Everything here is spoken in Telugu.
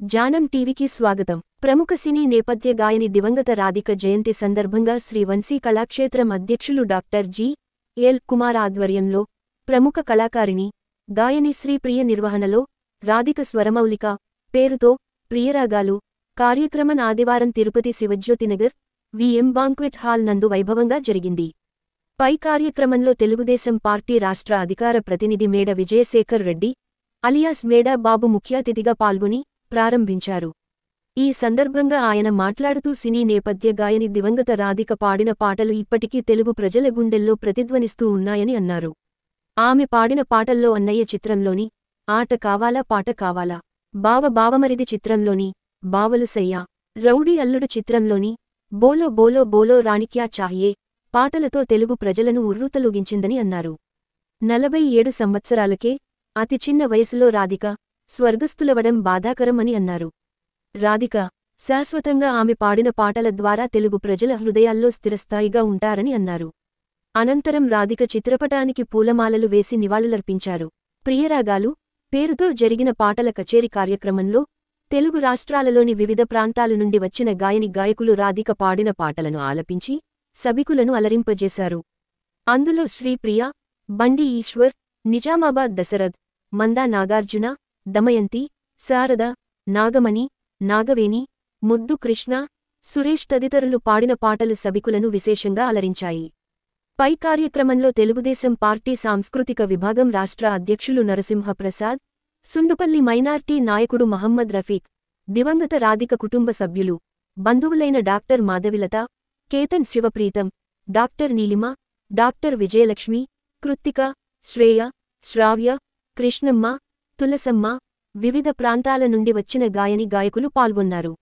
జానం టీవీకి స్వాగతం. ప్రముఖ సినీ నేపథ్య గాయని దివంగత రాధిక జయంతి సందర్భంగా శ్రీ వంశీ కళాక్షేత్రం అధ్యక్షులు డాక్టర్ జి. ఎల్. కుమార్ ఆధ్వర్యంలో ప్రముఖ కళాకారిణి, గాయని శ్రీ ప్రియ నిర్వహణలో రాధిక స్వరమౌలిక పేరుతో ప్రియరాగాలు కార్యక్రమం ఆదివారం తిరుపతి శివజ్యోతినగర్ వి.ఎం. బాంక్వెట్ హాల్ నందు వైభవంగా జరిగింది. పై కార్యక్రమంలో తెలుగుదేశం పార్టీ రాష్ట్ర అధికార ప్రతినిధి మేడ విజయశేఖర్ రెడ్డి అలియాస్ మేడా బాబు ముఖ్యాతిథిగా పాల్గొని ప్రారంభించారు. ఈ సందర్భంగా ఆయన మాట్లాడుతూ సినీ నేపథ్య గాయని దివంగత రాధిక పాడిన పాటలు ఇప్పటికీ తెలుగు ప్రజల గుండెల్లో ప్రతిధ్వనిస్తూ ఉన్నాయని అన్నారు. ఆమె పాడిన పాటల్లో అన్నయ్య చిత్రంలోని ఆట కావాలా పాట కావాలా, బావ బావమరిది చిత్రంలోని బావలు సయ్యా, రౌడీ అల్లుడు చిత్రంలోని బోలో బోలో బోలో రాణిక్యా చాహియే పాటలతో తెలుగు ప్రజలను ఉర్రూతలూగించిందని అన్నారు. 47 సంవత్సరాలకే అతి చిన్న వయసులో రాధిక స్వర్గస్థులవడం బాధాకరం అని అన్నారు. రాధిక శాశ్వతంగా ఆమె పాడిన పాటల ద్వారా తెలుగు ప్రజల హృదయాల్లో స్థిరస్థాయిగా ఉంటారని అన్నారు. అనంతరం రాధిక చిత్రపటానికి పూలమాలలు వేసి నివాళులర్పించారు. ప్రియరాగాలు పేరుతో జరిగిన పాటల కచేరీ కార్యక్రమంలో తెలుగు రాష్ట్రాలలోని వివిధ ప్రాంతాల నుండి వచ్చిన గాయని గాయకులు రాధిక పాడిన పాటలను ఆలపించి సభికులను అలరింపజేశారు. అందులో శ్రీప్రియ, బండి ఈశ్వర్, నిజామాబాద్ దశరథ్, మందా నాగార్జున, దమయంతి, శారద, నాగమణి, నాగవేణి, ముద్దు కృష్ణ, సురేష్ తదితరులు పాడిన పాటలు సభికులను విశేషంగా అలరించాయి. పై కార్యక్రమంలో తెలుగుదేశం పార్టీ సాంస్కృతిక విభాగం రాష్ట్ర అధ్యక్షులు నరసింహప్రసాద్, సుండుపల్లి మైనార్టీ నాయకుడు మహమ్మద్ రఫీక్, దివంగత రాధిక కుటుంబ సభ్యులు, బంధువులైన doctor Madhavilatha, Ketan Shivapreetham, doctor Neelima, doctor Vijayalakshmi, Krithika, Shreya, Shravya, Krishnamma, Tulasamma, వివిధ ప్రాంతాల నుండి వచ్చిన గాయని గాయకులు పాల్గొన్నారు.